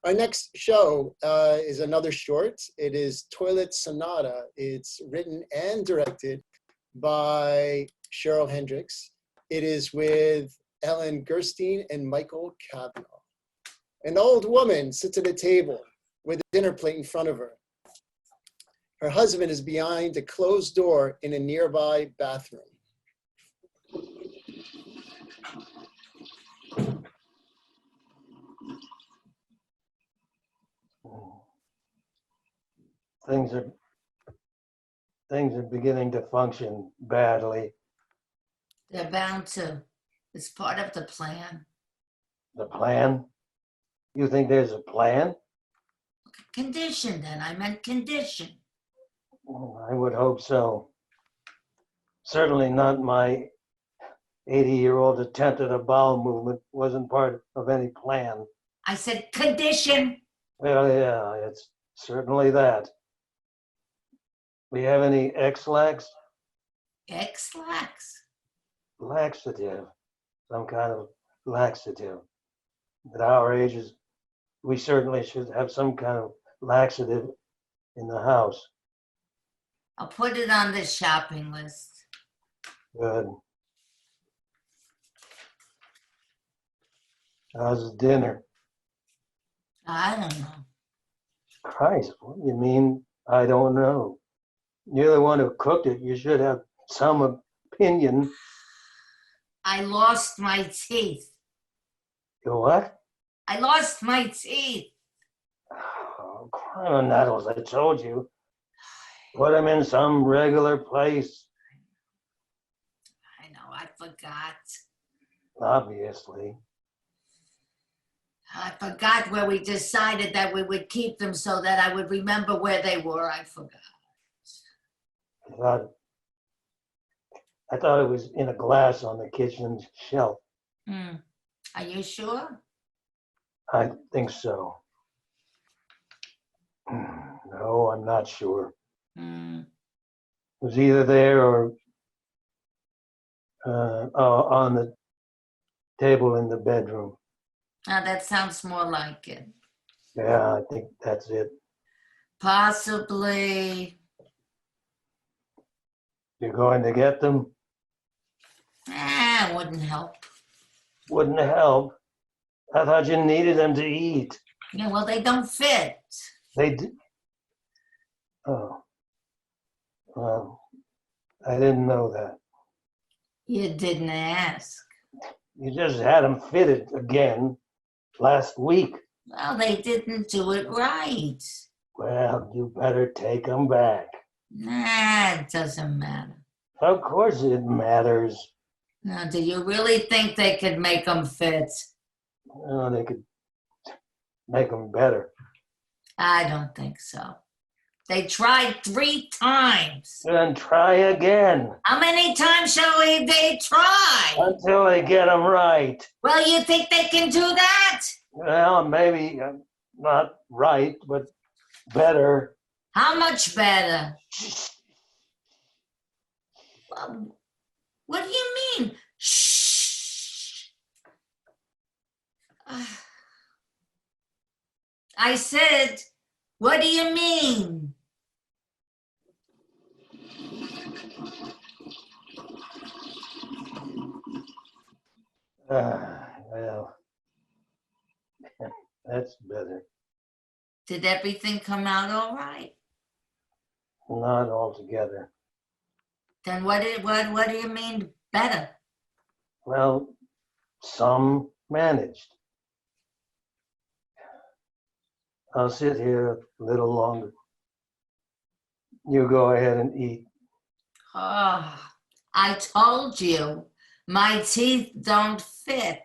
Our next show is another short. It is Toilet Sonata. It's written and directed by Shirl Hendryx. It is with Ellen Gerstein and Michael Cavanaugh. An old woman sits at a table with a dinner plate in front of her. Her husband is behind a closed door in a nearby bathroom. Things are beginning to function badly. They're bound to. It's part of the plan. The plan? You think there's a plan? Condition, then. I meant condition. I would hope so. Certainly not my 80-year-old attempt at a bowel movement wasn't part of any plan. I said condition. Well, yeah, it's certainly that. We have any X-lax? X-lax? Laxative. Some kind of laxative. At our ages, we certainly should have some kind of laxative in the house. I'll put it on the shopping list. Good. How's dinner? I don't know. Christ, what do you mean, I don't know? You're the one who cooked it. You should have some opinion. I lost my teeth. You what? I lost my teeth. Oh, crime on nettles, I told you. Put them in some regular place. I know, I forgot. Obviously. I forgot where we decided that we would keep them so that I would remember where they were. I forgot. I thought it was in a glass on the kitchen shelf. Are you sure? I think so. No, I'm not sure. It was either there or on the table in the bedroom. That sounds more like it. Yeah, I think that's it. Possibly. You're going to get them? Wouldn't help. Wouldn't help. I thought you needed them to eat. Yeah, well, they don't fit. They did. Oh. Well, I didn't know that. You didn't ask. You just had them fitted again last week. Well, they didn't do it right. Well, you better take them back. It doesn't matter. Of course it matters. Now, do you really think they could make them fit? Well, they could make them better. I don't think so. They tried 3 times. Then try again. How many times shall they try? Until they get them right. Well, you think they can do that? Well, maybe not right, but better. How much better? Well, what do you mean? Shh. I said, what do you mean? Well, that's better. Did everything come out all right? Not altogether. Then what do you mean better? Well, some managed. I'll sit here a little longer. You go ahead and eat. Oh, I told you, my teeth don't fit.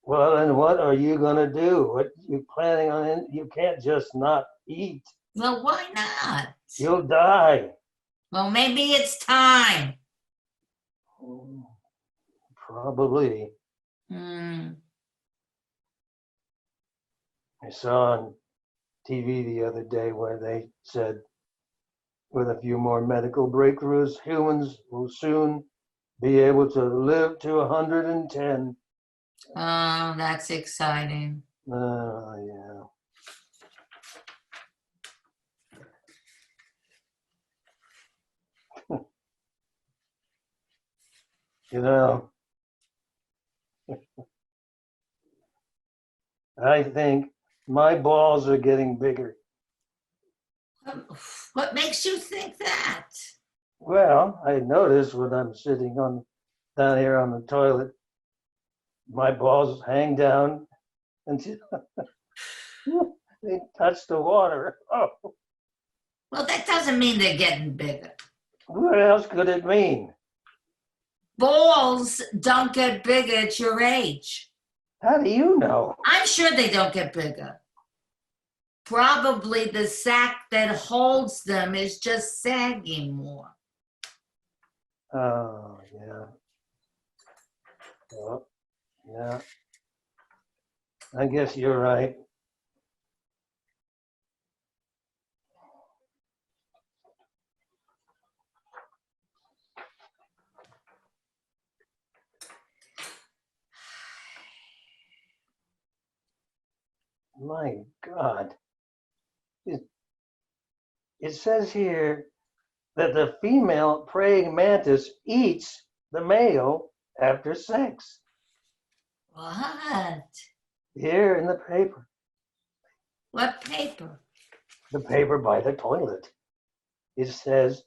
Well, then what are you gonna do? What you planning on? You can't just not eat. Well, why not? You'll die. Well, maybe it's time. Probably. I saw on TV the other day where they said, with a few more medical breakthroughs, humans will soon be able to live to 110. Oh, that's exciting. Yeah. You know, I think my balls are getting bigger. What makes you think that? Well, I notice when I'm sitting down here on the toilet, my balls hang down until they touch the water. Oh, Well, that doesn't mean they're getting bigger. what else could it mean? Balls don't get bigger at your age. How do you know? I'm sure they don't get bigger. Probably the sack that holds them is just sagging more. Oh, yeah. Well, yeah. I guess you're right. My God. It says here that the female praying mantis eats the male after sex. What? Here in the paper. What paper? The paper by the toilet. It says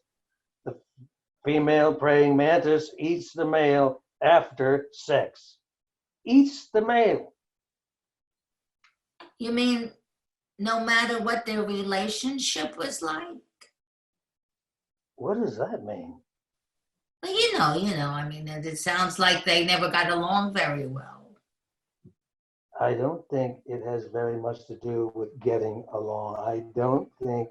the female praying mantis eats the male after sex. Eats the male. You mean no matter what their relationship was like? What does that mean? Well, I mean, it sounds like they never got along very well. I don't think it has very much to do with getting along. I don't think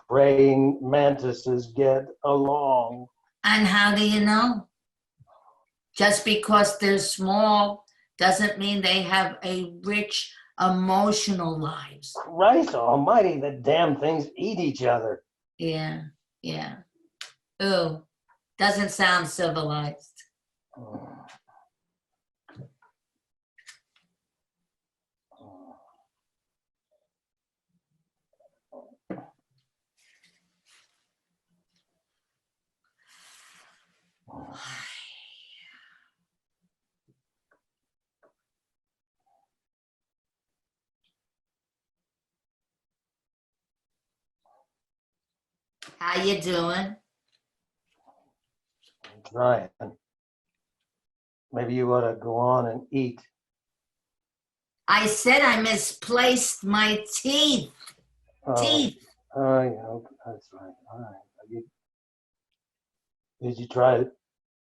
praying mantises get along. And how do you know? Just because they're small doesn't mean they have a rich emotional lives. Christ almighty, the damn things eat each other. Yeah. Ooh, doesn't sound civilized. How you doing? I'm trying. Maybe you ought to go on and eat. I said I misplaced my teeth. Teeth. Oh, yeah, okay, that's right. All right. Did you try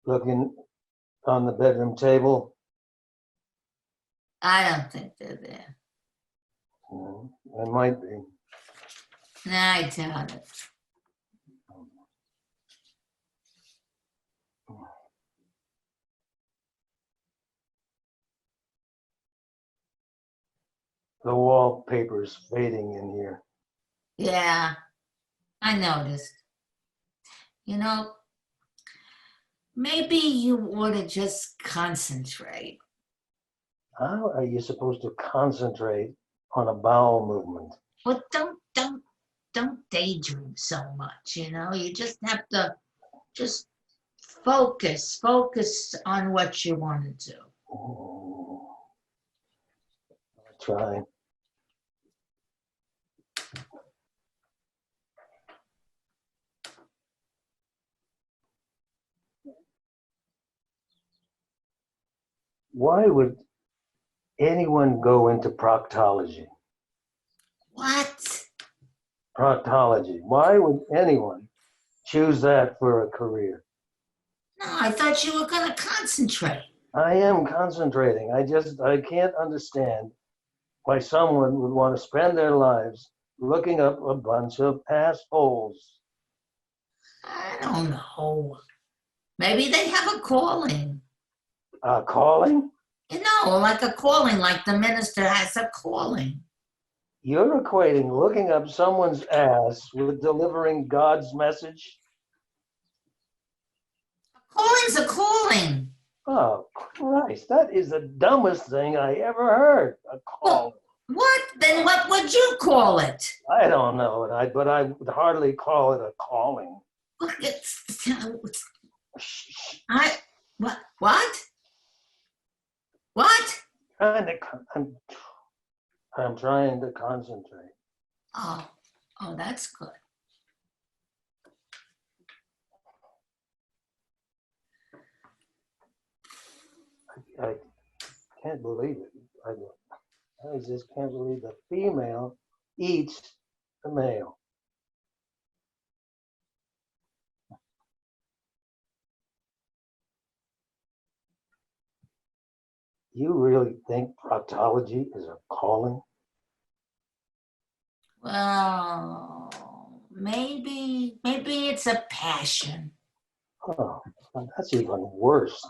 looking on the bedroom table? I don't think they're there. It might be. Nah, I doubt it. The wallpaper's fading in here. Yeah, I noticed. Maybe you ought to just concentrate. How are you supposed to concentrate on a bowel movement? Well, don't daydream so much, You just have to just focus on what you want to do. I'll try. Why would anyone go into proctology? What? Proctology. Why would anyone choose that for a career? No, I thought you were going to concentrate. I am concentrating. I can't understand why someone would want to spend their lives looking up a bunch of assholes. I don't know. Maybe they have a calling. A calling? Like a calling, like the minister has a calling. You're equating looking up someone's ass with delivering God's message? A calling's a calling. Oh, Christ, that is the dumbest thing I ever heard. A call. What? Then what would you call it? I don't know, but I would hardly call it a calling. Look, What? What? What? I'm trying to concentrate. Oh, that's good. I can't believe it. I just can't believe the female eats the male. You really think proctology is a calling? Well, maybe it's a passion. Oh, that's even worse.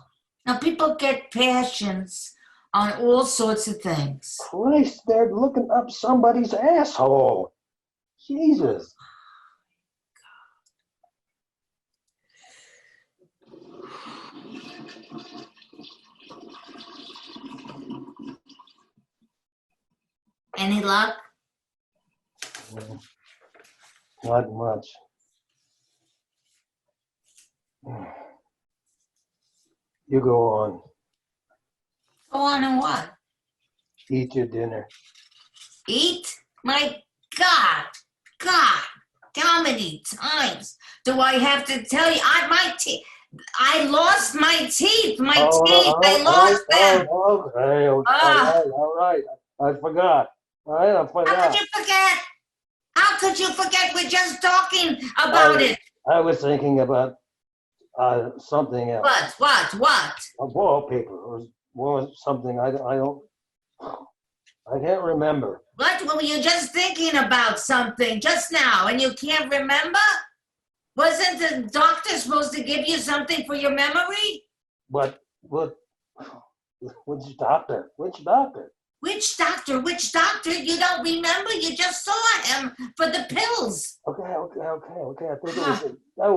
Now, people get passions on all sorts of things. Christ, they're looking up somebody's asshole. Jesus. Any luck? Not much. You go on. Go on and what? Eat your dinner. Eat? My God. How many times do I have to tell you? I lost my teeth. I lost them. Okay. All right. I forgot. I forgot. How could you forget? How could you forget? We're just talking about it. I was thinking about something else. What? A wallpaper was something I can't remember. What? Well, you're just thinking about something just now and you can't remember? Wasn't the doctor supposed to give you something for your memory? What? Which doctor? Which doctor? Which doctor? You don't remember? You just saw him for the pills. Okay. I think it was I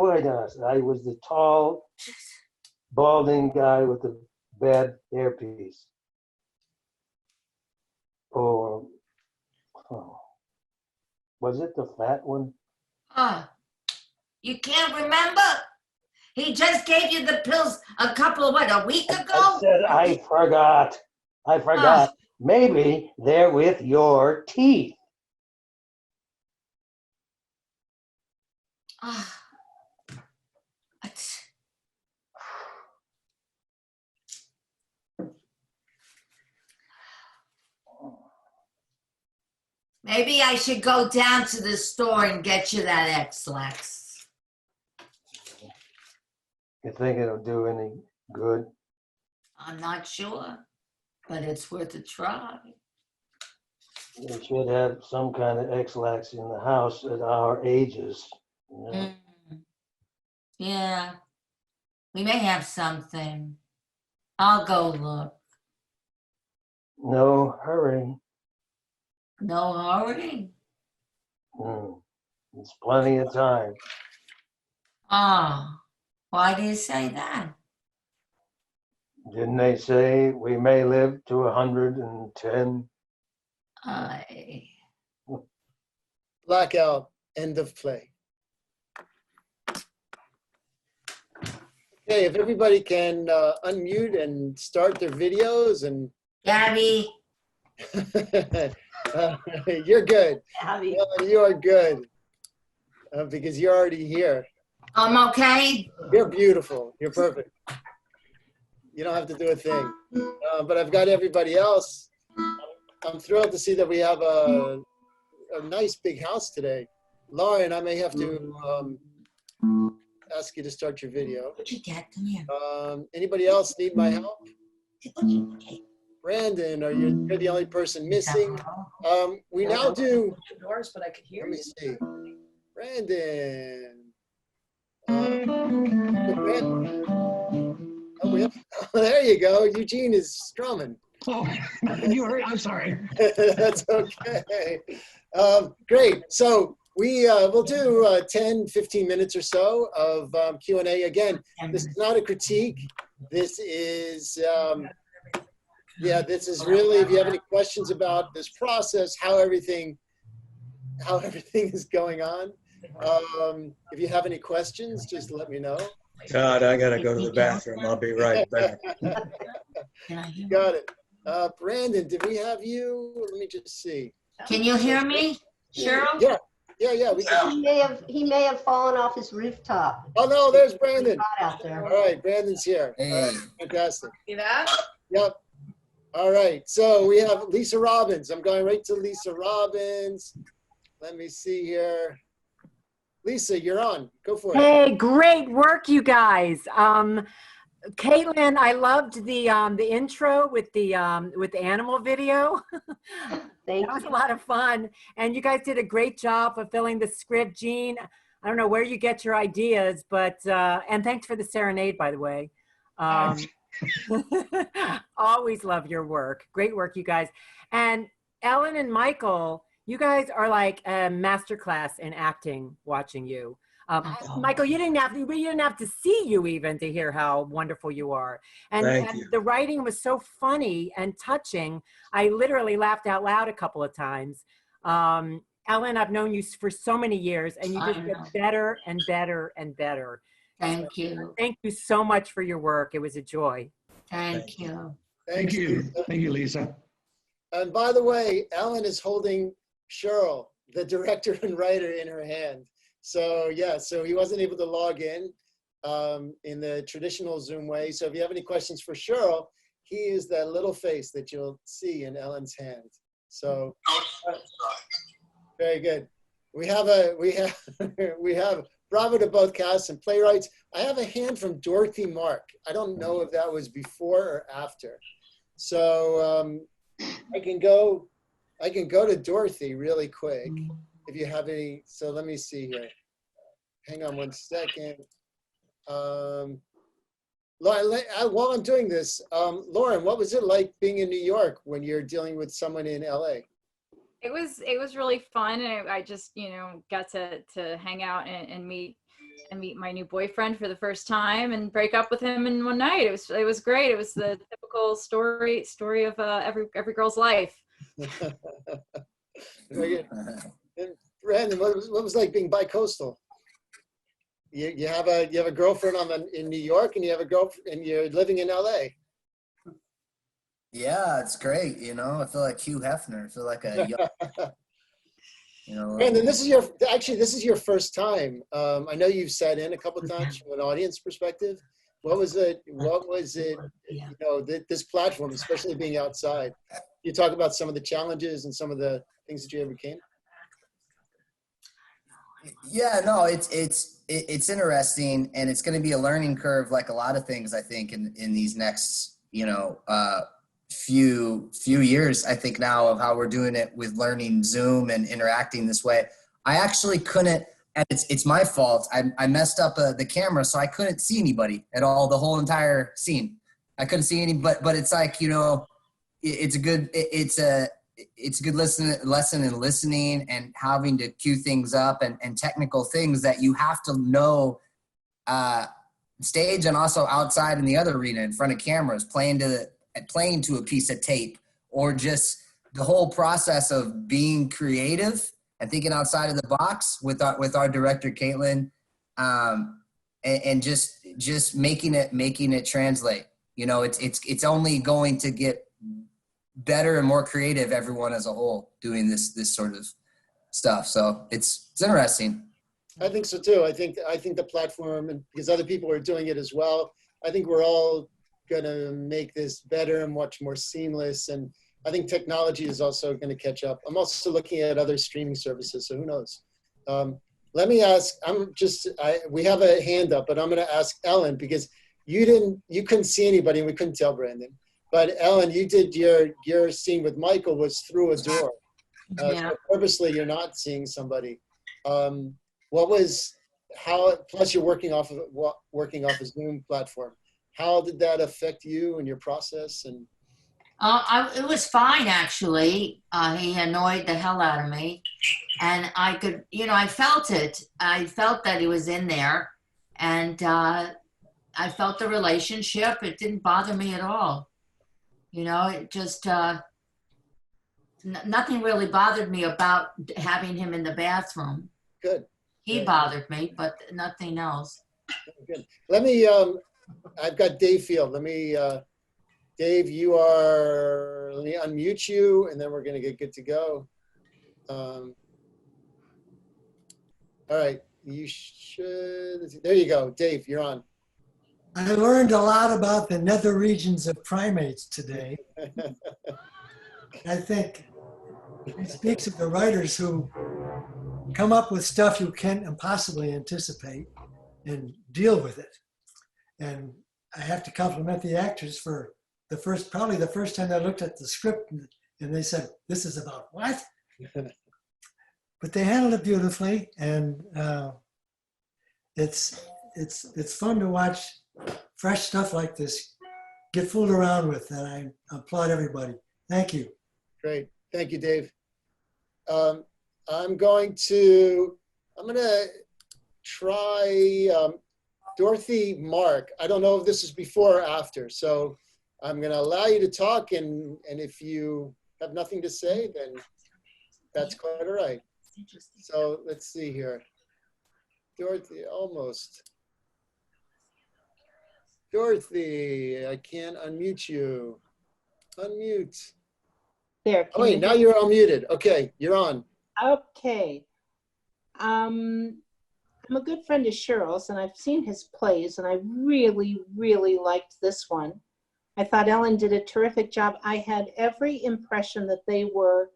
was the tall, balding guy with the bad hairpiece. Or was it the fat one? You can't remember? He just gave you the pills a week ago? I said I forgot. Maybe they're with your teeth. Maybe I should go down to the store and get you that X-Lax. You think it'll do any good? I'm not sure, but it's worth a try. We should have some kind of X-Lax in the house at our ages. You know? Yeah, we may have something. I'll go look. No hurry. No hurry? It's plenty of time. Why do you say that? Didn't they say we may live to 110? Blackout, end of play. Okay, if everybody can unmute and start their videos and... Gabby. You're good. Gabby. You are good because you're already here. I'm okay? You're beautiful. You're perfect. You don't have to do a thing. But I've got everybody else. I'm thrilled to see that we have a nice big house today. Lauren, I may have to ask you to start your video. Dad, come here. Anybody else need my help? Okay. Brandon, you're the only person missing. We now do. Doors, but I could hear Let me you. see. Brandon. There you go. Eugene is strumming. Oh, you heard? I'm sorry. That's okay. Great. So we'll do 10, 15 minutes or so of Q&A. Again, this is not a critique. This is, this is really, if you have any questions about this process, how everything is going on. If you have any questions, just let me know. God, I gotta go to the bathroom. I'll be right back. Can I hear? Got it. Brandon, did we have you? Let me just see. Can you hear me, Cheryl? Yeah. We can. He may have fallen off his rooftop. Oh no, there's Brandon. Hot out there. All right, Brandon's here. Hey. All right, fantastic. See that? Yep. All right, so we have Lisa Robbins. I'm going right to Lisa Robbins. Let me see here. Lisa, you're on. Go for it. Hey, great work, you guys. Caitlin, I loved the intro with the animal video. Thank That was you. a lot of fun, and you guys did a great job fulfilling the script. Jean, I don't know where you get your ideas, but and thanks for the serenade, by the way. Always love your work. Great work, you guys. And Ellen and Michael, you guys are like a masterclass in acting. Watching you. Michael, you didn't have to see you even to hear how wonderful you are. And you. the writing was so funny and touching. I literally laughed out loud a couple of times. Ellen, I've known you for so many years, and you just get better and better and better. Thank you. Thank you so much for your work. It was a joy. Thank you. Thank you. Thank you, Lisa. And by the way, Ellen is holding Shirl, the director and writer, in her hand. So yeah, so he wasn't able to log in the traditional Zoom way. So if you have any questions for Shirl, he is that little face that you'll see in Ellen's hand. So very good. We have bravo to both casts and playwrights. I have a hand from Dorothy Mark. I don't know if that was before or after. So I can go to Dorothy really quick. If you have any, so let me see here. Hang on one second. While I'm doing this, Lauren, what was it like being in New York when you're dealing with someone in LA? It was really fun, and I just got to hang out and meet my new boyfriend for the first time and break up with him in one night. It was great. It was the typical story of every girl's life. Very good. And Brandon, what was it like being bi-coastal? You have a girlfriend in New York, and you have a girlfriend, and you're living in LA. Yeah, it's great. I feel like Hugh Hefner. I feel like a young, Brandon, this is your first time. I know you've sat in a couple of times from an audience perspective. What was it? This platform, especially being outside. You talk about some of the challenges and some of the things that you overcame. Yeah, no, it's interesting, and it's going to be a learning curve, like a lot of things, I think, in these next few years. I think now of how we're doing it with learning Zoom and interacting this way. I actually couldn't, and it's my fault. I messed up the camera, so I couldn't see anybody at all the whole entire scene. I couldn't see any, but it's like it's a good lesson in listening and having to cue things up and technical things that you have to know stage and also outside in the other arena in front of cameras, playing to a piece of tape, or just the whole process of being creative and thinking outside of the box with our director Caitlin, and just making it translate. It's only going to get better and more creative, everyone as a whole, doing this sort of stuff. So it's interesting. I think so too. I think the platform, and because other people are doing it as well, I think we're all gonna make this better and much more seamless. And I think technology is also gonna catch up. I'm also looking at other streaming services, so who knows? Let me ask, we have a hand up, but I'm gonna ask Ellen, because you couldn't see anybody and we couldn't tell Brandon. But Ellen, you did your scene with Michael was through a door. Yeah. So purposely, you're not seeing somebody. Plus you're working off a Zoom platform. How did that affect you and your process? And It was fine, actually. He annoyed the hell out of me, and I could, I felt it. I felt that he was in there, and I felt the relationship. It didn't bother me at all. It just, nothing really bothered me about having him in the bathroom. good. He bothered me, but nothing else. Good. Let me, I've got Dave Field. Let me, Dave, let me unmute you and then we're going to get good to go. All right. You should, there you go. Dave, you're on. I learned a lot about the nether regions of primates today. I think it speaks of the writers who come up with stuff you can't impossibly anticipate and deal with it. And I have to compliment the actors for probably the first time I looked at the script and they said, "This is about what?" But they handled it beautifully, and it's fun to watch fresh stuff like this get fooled around with, and I applaud everybody. Thank you. Great. Thank you, Dave. I'm going to try Dorothy Mark. I don't know if this is before or after, so I'm going to allow you to talk, and if you have nothing to say, then that's quite all right. So let's see here. Dorothy, almost. Dorothy, I can't unmute you. Unmute. There. Oh, wait, now you're unmuted. Okay, you're on. Okay. I'm a good friend of Shirl's, and I've seen his plays, and I really, really liked this one. I thought Ellen did a terrific job. I had every impression that they were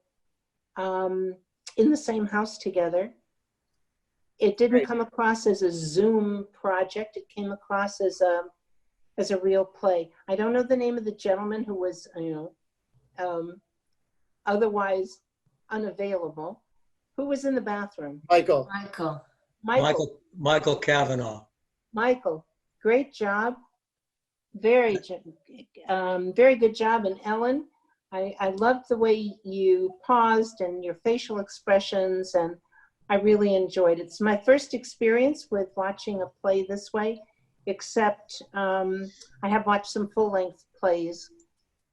in the same house together. It didn't come across as a Zoom project. It came across as a real play. I don't know the name of the gentleman who was, otherwise unavailable. Who was in the bathroom? Michael. Michael Cavanaugh. Michael, great job. Very good job. And Ellen, I loved the way you paused and your facial expressions, and I really enjoyed it. It's my first experience with watching a play this way, except I have watched some full-length plays,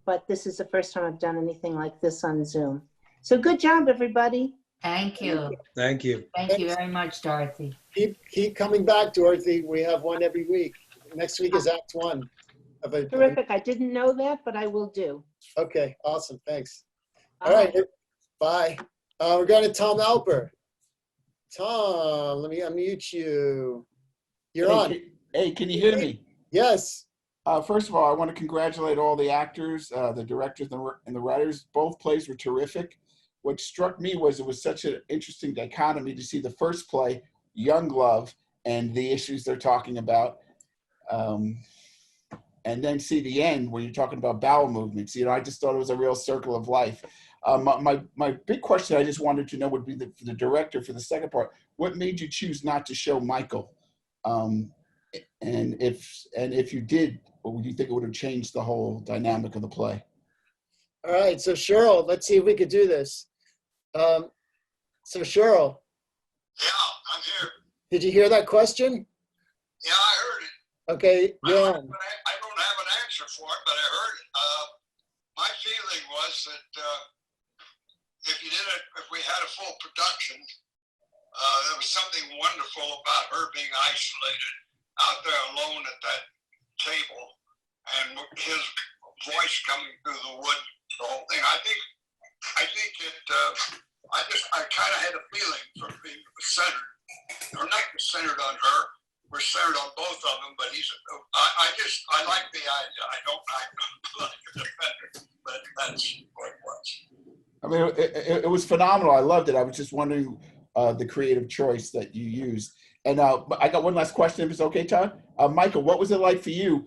but this is the first time I've done anything like this on Zoom. So good job, everybody. Thank you. Thank you. Thank you very much, Dorothy. Keep coming back, Dorothy. We have one every week. Next week is Act 1. Terrific. I didn't know that, but I will do. Okay, awesome. Thanks. All right, bye. We're going to Tom Alper. Tom, let me unmute you. You're on. Hey, can you hear me? Yes. First of all, I want to congratulate all the actors, the directors, and the writers. Both plays were terrific. What struck me was it was such an interesting dichotomy to see the first play, Young Love, and the issues they're talking about, and then see the end where you're talking about bowel movements. I just thought it was a real circle of life. My big question I just wanted to know would be for the director for the second part. What made you choose not to show Michael? And if you did, would you think it would have changed the whole dynamic of the play? All right, so Shirl, let's see if we could do this. So Shirl. Yeah, I'm here. Did you hear that question? Yeah, I heard it. Okay, yeah. I don't have an answer for it, but I heard it. My feeling was that if we had a full production, there was something wonderful about her being isolated out there alone at that table, and his voice coming through the wood, the whole thing. I think I kind of had a feeling from being centered, or not centered on her. We're centered on both of them, but I like the idea. I don't like a defender, but that's what it was. I mean, it was phenomenal. I loved it. I was just wondering the creative choice that you used. And I got one last question, if it's okay, Todd. Michael, what was it like for you?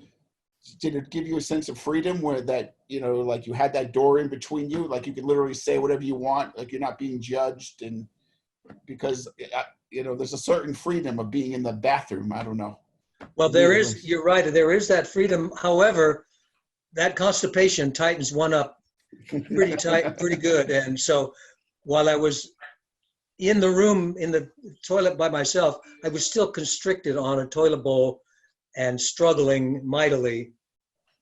Did it give you a sense of freedom where that, like you had that door in between you, like you could literally say whatever you want, like you're not being judged? And because, there's a certain freedom of being in the bathroom. I don't know. Well, you're right. There is that freedom. However, that constipation tightens one up pretty tight, pretty good. And so while I was in the room, in the toilet by myself, I was still constricted on a toilet bowl and struggling mightily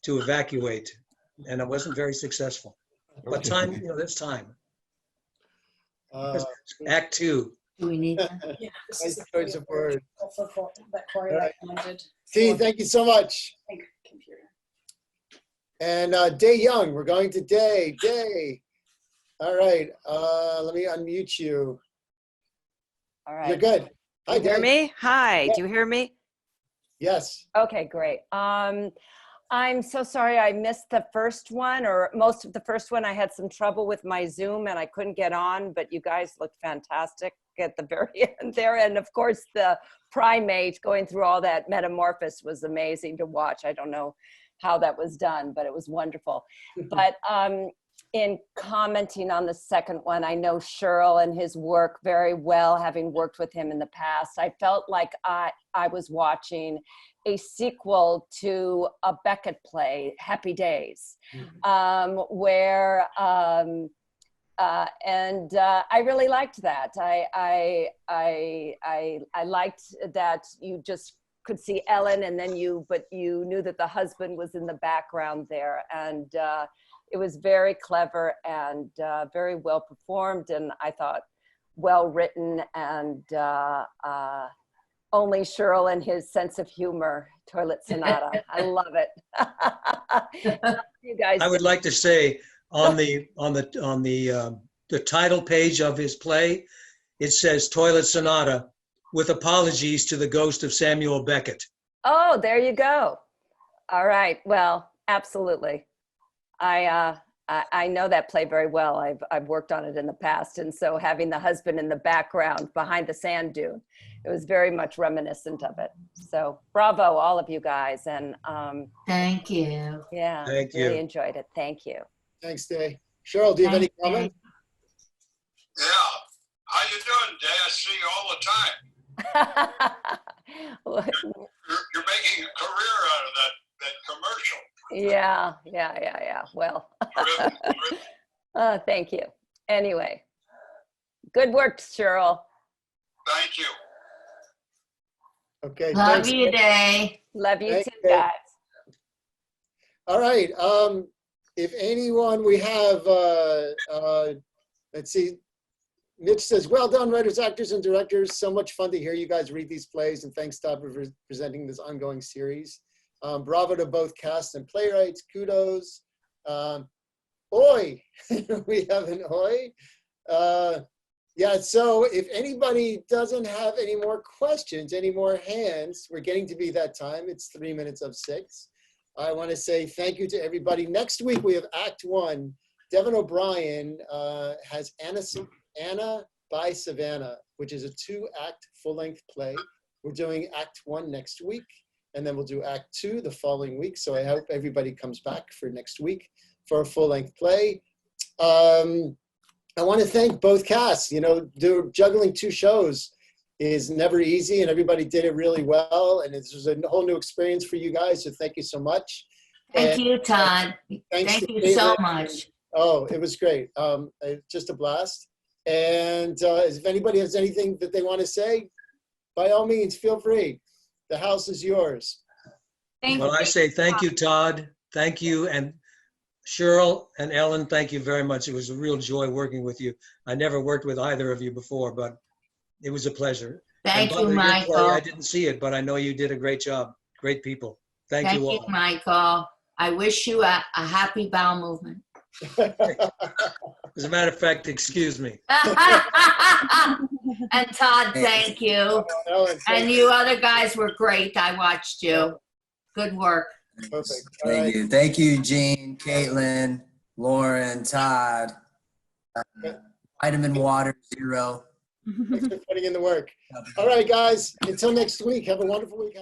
to evacuate. And I wasn't very successful. But time, there's time. Act 2. Do we need that? Yeah, this Nice is the choice of word. that Corey All right. recommended. T, thank you so much. Thank you, computer. And Day Young, we're going to Day. Day. All right, let me unmute you. All right. You're good. Hi, Do you hear Day. me? Hi, Yeah. do you hear me? Yes. Okay, great. I'm so sorry I missed the first one, or most of the first one. I had some trouble with my Zoom and I couldn't get on, but you guys looked fantastic at the very end there. And of course, the primate going through all that metamorphosis was amazing to watch. I don't know how that was done, but it was wonderful. But in commenting on the second one, I know Shirl and his work very well, having worked with him in the past. I felt like I was watching a sequel to a Beckett play, Happy Days, where and I really liked that. I liked that you just could see Ellen, and then but you knew that the husband was in the background there, and it was very clever and very well performed, and I thought well written, and only Shirl and his sense of humor, Toilet Sonata. I love it. You guys. I would like to say on the title page of his play, it says Toilet Sonata with apologies to the ghost of Samuel Beckett. Oh, there you go. All right. Well, absolutely. I know that play very well. I've worked on it in the past, and so having the husband in the background behind the sand dune, it was very much reminiscent of it. So bravo, all of you guys, and Thank you. yeah, Thank really you. enjoyed it. Thank you. Thanks, Day. Cheryl, do you have any comments? Yeah. How you doing, Day? I see you all the time. You're making a career out of that commercial. Yeah. Well, thank you. Anyway, good work, Cheryl. Thank you. Okay. Love thanks. you, Day. Love you Thank too, you. guys. All right. If anyone we have, let's see. Mitch says, well done, writers, actors, and directors. So much fun to hear you guys read these plays, and thanks, Todd, for presenting this ongoing series. Bravo to both cast and playwrights. Kudos. Oi, we have an oi. Yeah, so if anybody doesn't have any more questions, any more hands, we're getting to be that time. It's 3 minutes of 6. I want to say thank you to everybody. Next week, we have Act 1. Devin O'Brien has Anna by Savannah, which is a 2-act full-length play. We're doing Act 1 next week, and then we'll do Act 2 the following week. So I hope everybody comes back for next week for a full-length play. I want to thank both casts. You know, juggling 2 shows is never easy, and everybody did it really well. And this was a whole new experience for you guys, so thank you so much. Thank you, Todd. Thank you so much. Oh, it was great. Just a blast. And if anybody has anything that they want to say, by all means, feel free. The house is yours. Well, I say thank you, Todd. Thank you. And Shirl and Ellen, thank you very much. It was a real joy working with you. I never worked with either of you before, but it was a pleasure. Thank you, your play, Michael. I didn't see it, but I know you did a great job. Great people. Thank you all. Michael. I wish you a happy bowel movement. As a matter of fact, excuse me. And Todd, thank you. And you other guys were great. I watched you. Good work. Perfect. Thank you. Thank you, Jean, Caitlin, Lauren, Todd. Vitamin Water, 0. Thanks for putting in the work. All right, guys. Until next week, have a wonderful week.